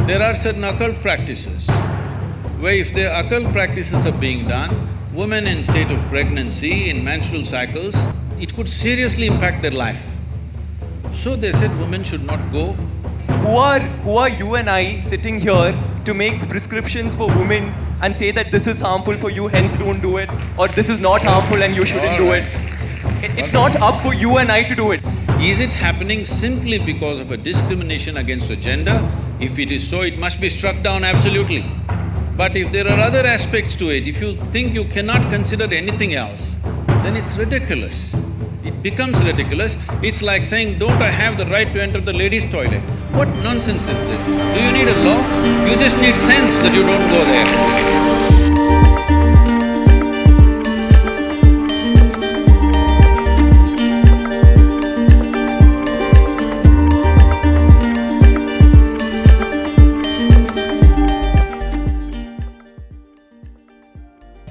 there are certain occult practices where if the occult practices are being done, women in state of pregnancy, in menstrual cycles, it could seriously impact their life. So they said women should not go. Who are you and I sitting here to make prescriptions for women and say that this is harmful for you, hence don't do it, or this is not harmful and you shouldn't do it? It's not up for you and I to do it. Is it happening simply because of a discrimination against a gender? If it is so, it must be struck down absolutely. But if there are other aspects to it, if you think you cannot consider anything else, then it's ridiculous. It becomes ridiculous. It's like saying, don't I have the right to enter the ladies' toilet? What nonsense is this? Do you need a law? You just need sense that you don't go there.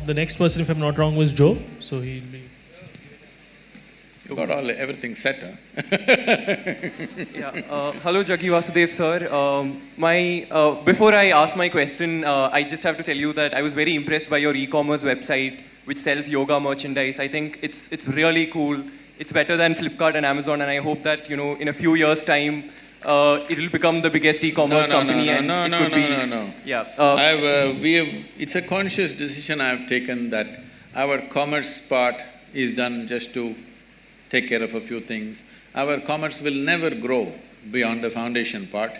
The next person, if I'm not wrong, was Joe. So he'll be. You got everything set, huh? Hello, Jaggi Vasudev sir. Before I ask my question, I just have to tell you that I was very impressed by your e-commerce website, which sells yoga merchandise. I think it's really cool. It's better than Flipkart and Amazon, and I hope that in a few years' time, it'll become the biggest e-commerce company. It's a conscious decision I have taken that our commerce part is done just to take care of a few things. Our commerce will never grow beyond the foundation part.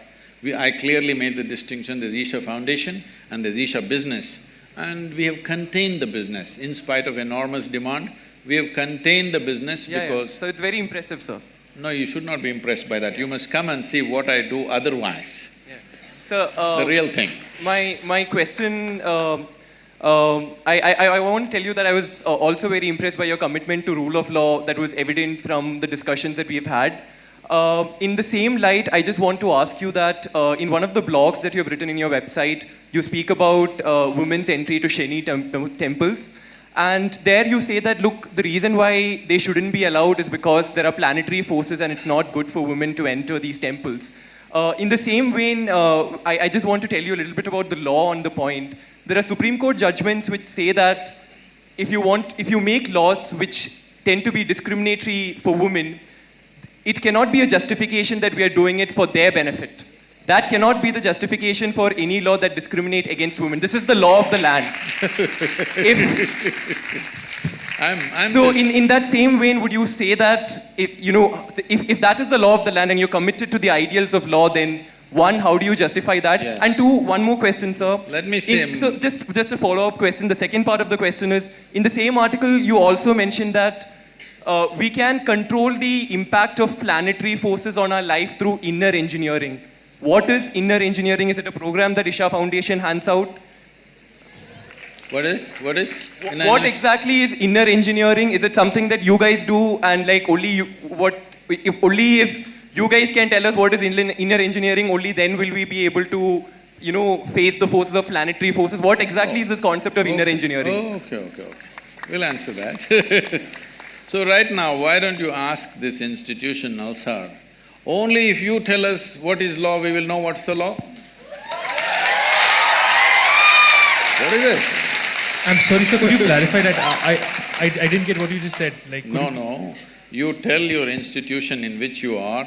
I clearly made the distinction, there's Isha Foundation and there's Isha Business, and we have contained the business. In spite of enormous demand, we have contained the business because… So it's very impressive, sir. No, you should not be impressed by that. You must come and see what I do otherwise. So, the real thing. My question, I want to tell you that I was also very impressed by your commitment to rule of law that was evident from the discussions that we've had. In the same light, I just want to ask you that in one of the blogs that you have written in your website, you speak about women's entry to Shani temples. And there you say that, look, the reason why they shouldn't be allowed is because there are planetary forces and it's not good for women to enter these temples. In the same vein, I just want to tell you a little bit about the law on the point. There are Supreme Court judgments which say that if you make laws which tend to be discriminatory for women, it cannot be a justification that we are doing it for their benefit. That cannot be the justification for any law that discriminates against women. This is the law of the land. In that same vein, would you say that if that is the law of the land and you're committed to the ideals of law, then one, how do you justify that? Yes. And two, one more question, sir. Let me say… So just a follow-up question. The second part of the question is, in the same article, you also mentioned that we can control the impact of planetary forces on our life through inner engineering. What is inner engineering? Is it a program that Isha Foundation hands out? What is? What exactly is inner engineering? Is it something that you guys do and like if you guys can tell us what is inner engineering, only then will we be able to face the forces of planetary forces? What exactly is this concept of inner engineering? Okay. We'll answer that. So right now, why don't you ask this institution, Nalsar, only if you tell us what is law, we will know what's the law. What is it? I'm sorry, sir, could you clarify that? I didn't get what you just said. No. You tell your institution in which you are,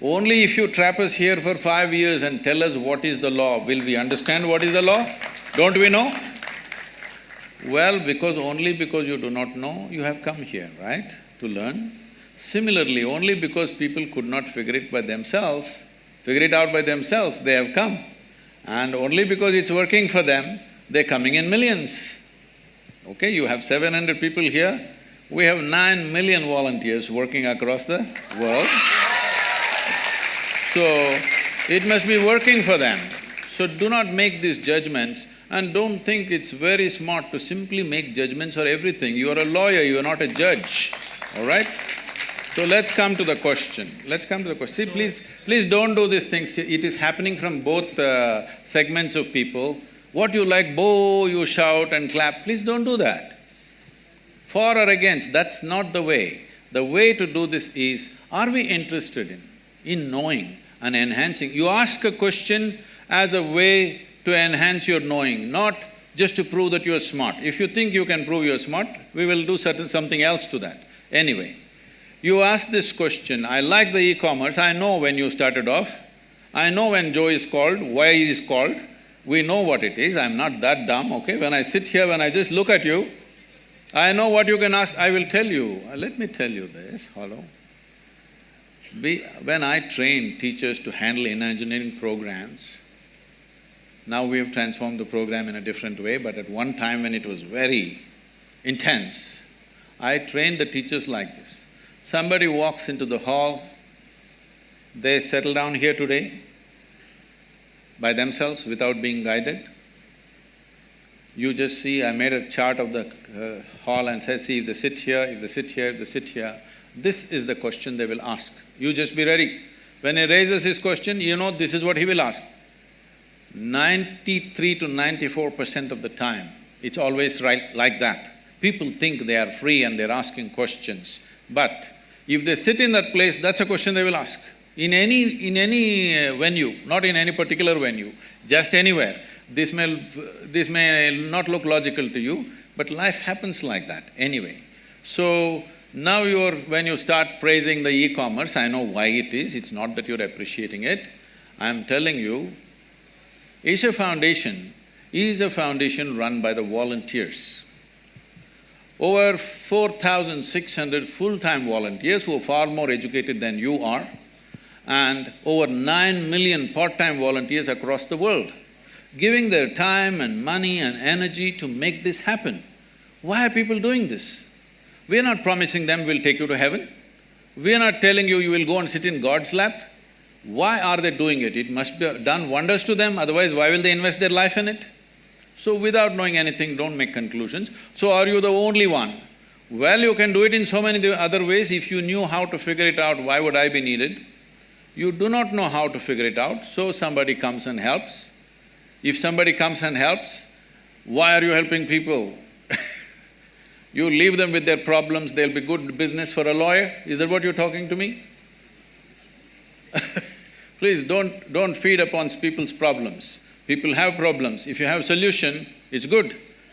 only if you trap us here for 5 years and tell us what is the law, will we understand what is the law? Don't we know? Well, only because you do not know, you have come here, right, to learn. Similarly, only because people could not figure it out by themselves, they have come. And only because it's working for them, they're coming in millions. Okay, you have 700 people here, we have 9 million volunteers working across the world. So, it must be working for them. So do not make these judgments and don't think it's very smart to simply make judgments for everything. You are a lawyer, you are not a judge, all right? So let's come to the question. See, please don't do these things. It is happening from both segments of people. What you like, you shout and clap, please don't do that. For or against, that's not the way. The way to do this is, are we interested in knowing and enhancing? You ask a question as a way to enhance your knowing, not just to prove that you are smart. If you think you can prove you are smart, we will do something else to that. Anyway, you asked this question, I like the e-commerce, I know when you started off, I know when Joe is called, why he is called, we know what it is, I'm not that dumb, okay? When I sit here, when I just look at you, I know what you can ask, I will tell you. Let me tell you this, hello. When I train teachers to handle engineering programs, now we have transformed the program in a different way, but at one time when it was very intense, I trained the teachers like this. Somebody walks into the hall, they settle down here today by themselves without being guided. You just see, I made a chart of the hall and said, see, if they sit here, if they sit here, if they sit here, this is the question they will ask. You just be ready. When he raises his question, you know this is what he will ask. 93 to 94% of the time, it's always right like that. People think they are free and they're asking questions, but if they sit in that place, that's a question they will ask. In any venue, not in any particular venue, just anywhere. This may not look logical to you, but life happens like that anyway. So, now when you start praising the e-commerce, I know why it is, it's not that you're appreciating it. I'm telling you, Isha Foundation is a foundation run by the volunteers. Over 4,600 full-time volunteers who are far more educated than you are, and over 9 million part-time volunteers across the world, giving their time and money and energy to make this happen. Why are people doing this? We are not promising them we'll take you to heaven. We are not telling you you will go and sit in God's lap. Why are they doing it? It must be done wonders to them, otherwise why will they invest their life in it? So without knowing anything, don't make conclusions. So are you the only one? Well, you can do it in so many other ways. If you knew how to figure it out, why would I be needed? You do not know how to figure it out, so somebody comes and helps. If somebody comes and helps, why are you helping people? You leave them with their problems, they'll be good business for a lawyer. Is that what you're talking to me? Please don't feed upon people's problems. People have problems. If you have a solution, it's good.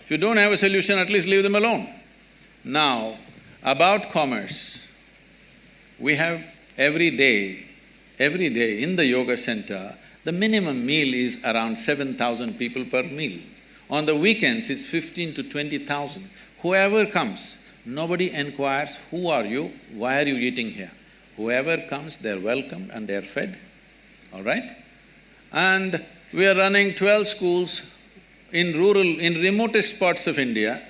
If you don't have a solution, at least leave them alone. Now, about commerce, we have every day in the yoga center, the minimum meal is around 7,000 people per meal. On the weekends, it's 15 to 20,000. Whoever comes, nobody inquires, who are you, why are you eating here? Whoever comes, they're welcomed and they're fed, all right? And we are running 12 schools in remotest parts of India,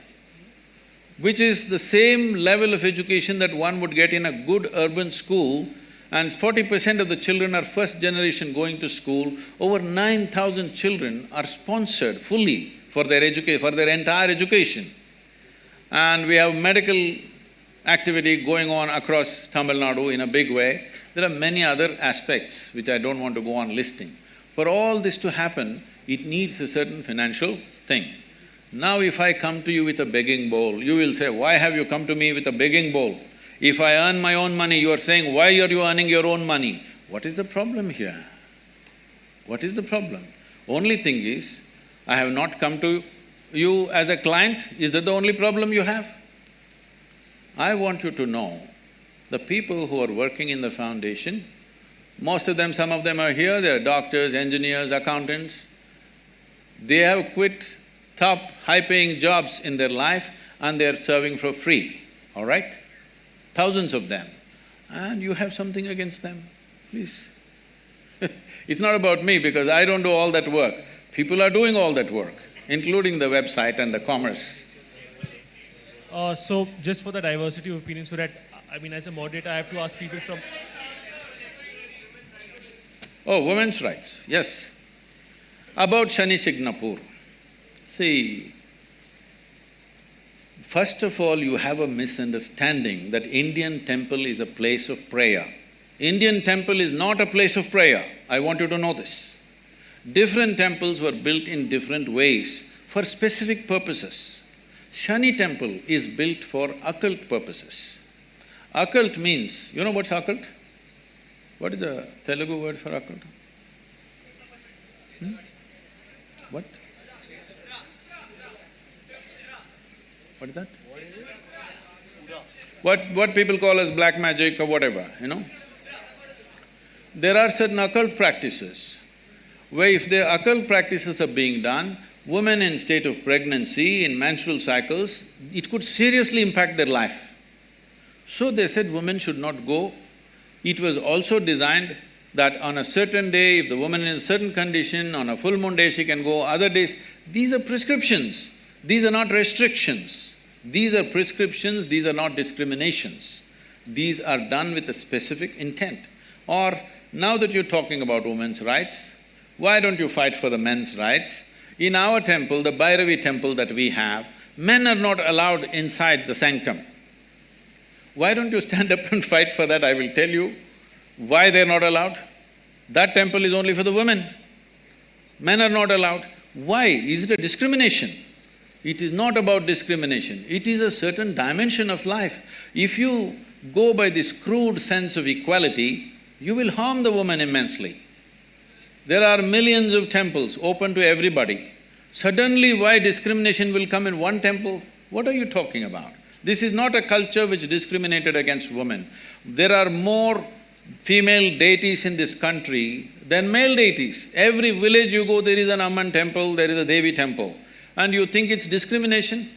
which is the same level of education that one would get in a good urban school, and 40% of the children are first generation going to school. Over 9,000 children are sponsored fully for their entire education. And we have medical activity going on across Tamil Nadu in a big way. There are many other aspects which I don't want to go on listing. For all this to happen, it needs a certain financial thing. Now if I come to you with a begging bowl, you will say, why have you come to me with a begging bowl? If I earn my own money, you are saying, why are you earning your own money? What is the problem here? What is the problem? Only thing is, I have not come to you as a client. Is that the only problem you have? I want you to know, the people who are working in the foundation, most of them, some of them are here, they are doctors, engineers, accountants. They have quit top high-paying jobs in their life and they are serving for free, all right? Thousands of them. And you have something against them, please. It's not about me because I don't do all that work. People are doing all that work, including the website and the commerce. So just for the diversity of opinion, so that, as a moderator, I have to ask people from… Oh, women's rights, yes. About Shani Shignapur. See, first of all, you have a misunderstanding that Indian temple is a place of prayer. Indian temple is not a place of prayer. I want you to know this. Different temples were built in different ways for specific purposes. Shani temple is built for occult purposes. Occult means, you know what's occult? What is the Telugu word for occult? What? What is that? What people call as black magic or whatever, you know? There are certain occult practices where if the occult practices are being done, women in state of pregnancy, in menstrual cycles, it could seriously impact their life. So they said women should not go. It was also designed that on a certain day, if the woman is in a certain condition, on a full moon day she can go, other days… These are prescriptions, these are not restrictions. These are prescriptions, these are not discriminations. These are done with a specific intent. Or, now that you're talking about women's rights, why don't you fight for the men's rights? In our temple, the Bhairavi temple that we have, men are not allowed inside the sanctum. Why don't you stand up and fight for that? I will tell you why they're not allowed. That temple is only for the women. Men are not allowed. Why? Is it a discrimination? It is not about discrimination, it is a certain dimension of life. If you go by this crude sense of equality, you will harm the woman immensely. There are millions of temples open to everybody. Suddenly, why discrimination will come in one temple? What are you talking about? This is not a culture which discriminated against women. There are more female deities in this country than male deities. Every village you go, there is an Amman temple, there is a Devi temple. And you think it's discrimination?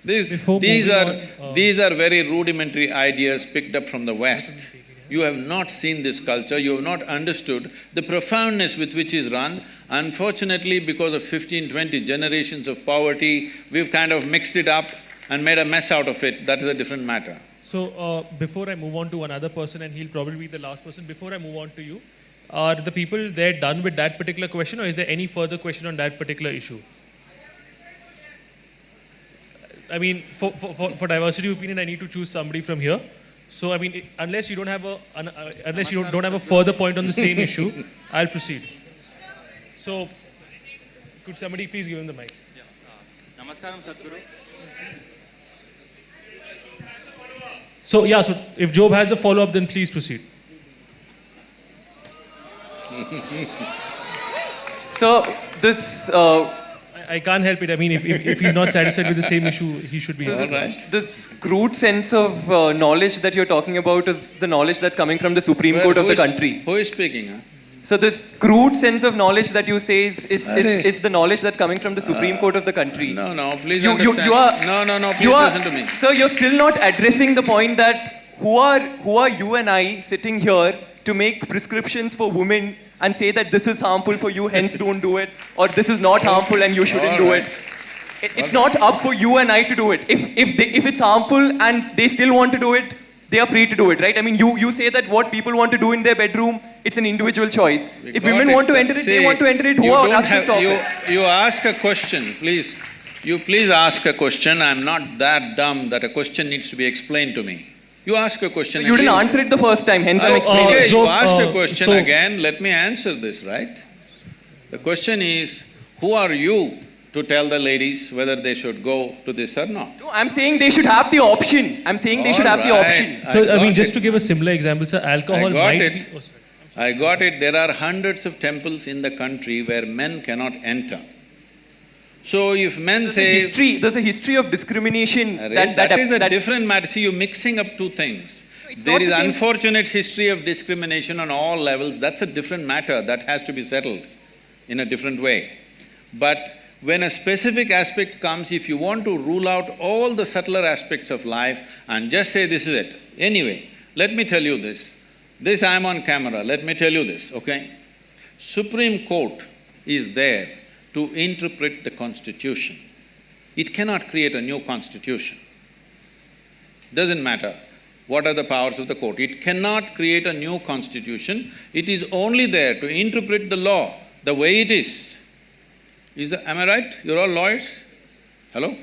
These are very rudimentary ideas picked up from the West. You have not seen this culture, you have not understood the profoundness with which is run. Unfortunately, because of 15-20 generations of poverty, we've kind of mixed it up and made a mess out of it. That is a different matter. So, before I move on to another person, and he'll probably be the last person, before I move on to you, are the people there done with that particular question, or is there any further question on that particular issue? I mean, for diversity of opinion, I need to choose somebody from here. So, I mean, unless you don't have a further point on the same issue, I'll proceed. So, could somebody please give him the mic? Namaskaram, Sadhguru. So, yeah, so if Job has a follow-up, then please proceed. So, this… I can't help it. I mean, if he's not satisfied with the same issue, he should be… So right. this crude sense of knowledge that you're talking about is the knowledge that's coming from the Supreme Court of the country. Who is speaking, huh? So this crude sense of knowledge that you say is the knowledge that's coming from the Supreme Court of the country. No, please You understand. are… No, please listen to me. Sir, you're still not addressing the point that who are you and I sitting here to make prescriptions for women and say that this is harmful for you, hence don't do it, or this is not harmful and you shouldn't do it. It's not up for you and I to do it. If it's harmful and they still want to do it, they are free to do it, right? I mean, you say that what people want to do in their bedroom, it's an individual choice. If women want to enter it, they want to enter it. Who are us to stop it? You ask a question, please. You please ask a question. I'm not that dumb that a question needs to be explained to me. You ask a question. So you didn't answer it the first time, hence I'm explaining. Okay, Job, you asked a question so- again, let me answer this, right? The question is, who are you to tell the ladies whether they should go to this or not? No, I'm saying they should have the option. I'm saying they should have the Alright. option. So, I mean, got just it. to give a similar example, sir, alcohol I got might it. be… Oh, sorry. I got it. There are hundreds of temples in the country where men cannot enter. So if men say… There's a history of discrimination that is a different matter. See, you're mixing up two things. It's There not is the same. unfortunate history of discrimination on all levels. That's a different matter. That has to be settled in a different way. But when a specific aspect comes, if you want to rule out all the subtler aspects of life and just say this is it. Anyway, let me tell you this. This I'm on camera, let me tell you this, okay? Supreme Court is there to interpret the Constitution. It cannot create a new Constitution. Doesn't matter what are the powers of the court. It cannot create a new Constitution. It is only there to interpret the law the way it is. Am I right? You're all lawyers? Hello?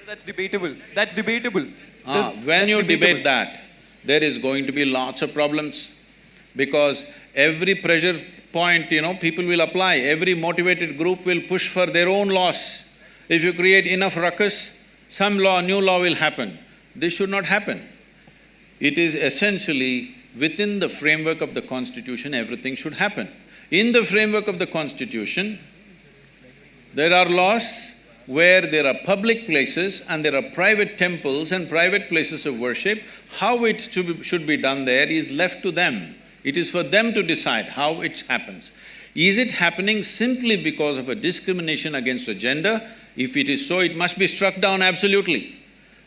That's debatable. That's debatable. When you debate that, there is going to be lots of problems because every pressure point, people will apply. Every motivated group will push for their own laws. If you create enough ruckus, new law will happen. This should not happen. It is essentially within the framework of the Constitution, everything should happen. In the framework of the constitution, there are laws where there are public places and there are private temples and private places of worship. How it should be done there is left to them. It is for them to decide how it happens. Is it happening simply because of a discrimination against a gender? If it is so, it must be struck down absolutely.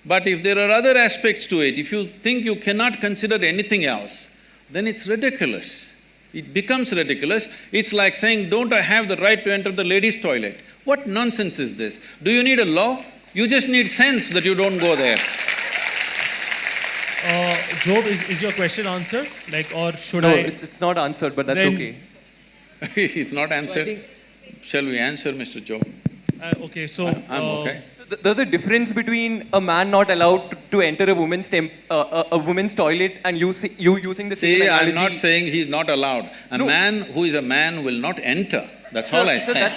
But if there are other aspects to it, if you think you cannot consider anything else, then it's ridiculous. It becomes ridiculous. It's like saying, don't I have the right to enter the ladies' toilet? What nonsense is this? Do you need a law? You just need sense that you don't go there. Job, is your question answered? Like, or should No, I? it's not answered, but that's Then- okay. It's not answered. Shall we answer, Mr. Joe? Okay, so. I'm okay. So there's a difference between a man not allowed to enter a woman's toilet and you using the same See, analogy. I'm not saying he's not allowed. A No. man who is a man will not enter. That's all I say.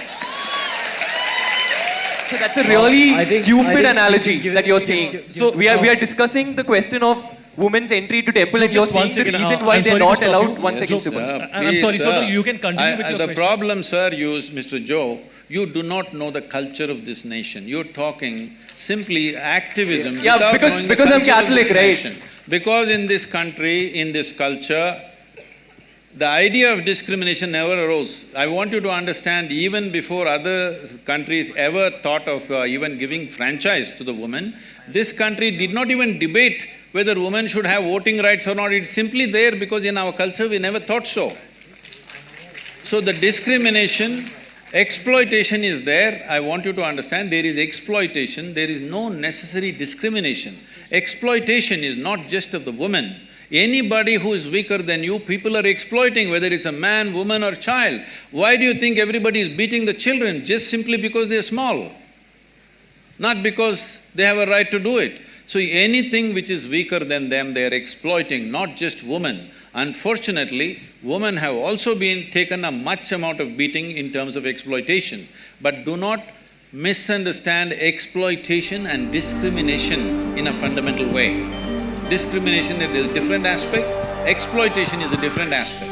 So that's a really I think- stupid I think analogy give it- that you're give- saying. give- So give- we are discussing the question of women's entry to temple, So and you're just one saying the second, reason why I'm they're sorry to not stop allowed. you. One Yes, second, sir. Subal. I'm sorry, Please, so sir. you can continue with your The question. problem, sir, Mr. Joe, you do not know the culture of this nation. You're talking simply activism Yeah, without because- knowing the because I'm culture of Catholic, this right? nation. Because in this country, in this culture, the idea of discrimination never arose. I want you to understand, even before other countries ever thought of even giving franchise to the woman, this country did not even debate whether women should have voting rights or not. It's simply there because in our culture we never thought so. So the discrimination, exploitation is there. I want you to understand, there is exploitation, there is no necessary discrimination. Exploitation is not just of the woman. Anybody who is weaker than you, people are exploiting, whether it's a man, woman or child. Why do you think everybody is beating the children? Just simply because they're small, not because they have a right to do it. So anything which is weaker than them, they are exploiting, not just women. Unfortunately, women have also been taken a much amount of beating in terms of exploitation. But do not misunderstand exploitation and discrimination in a fundamental way. Discrimination is a different aspect, exploitation is a different aspect.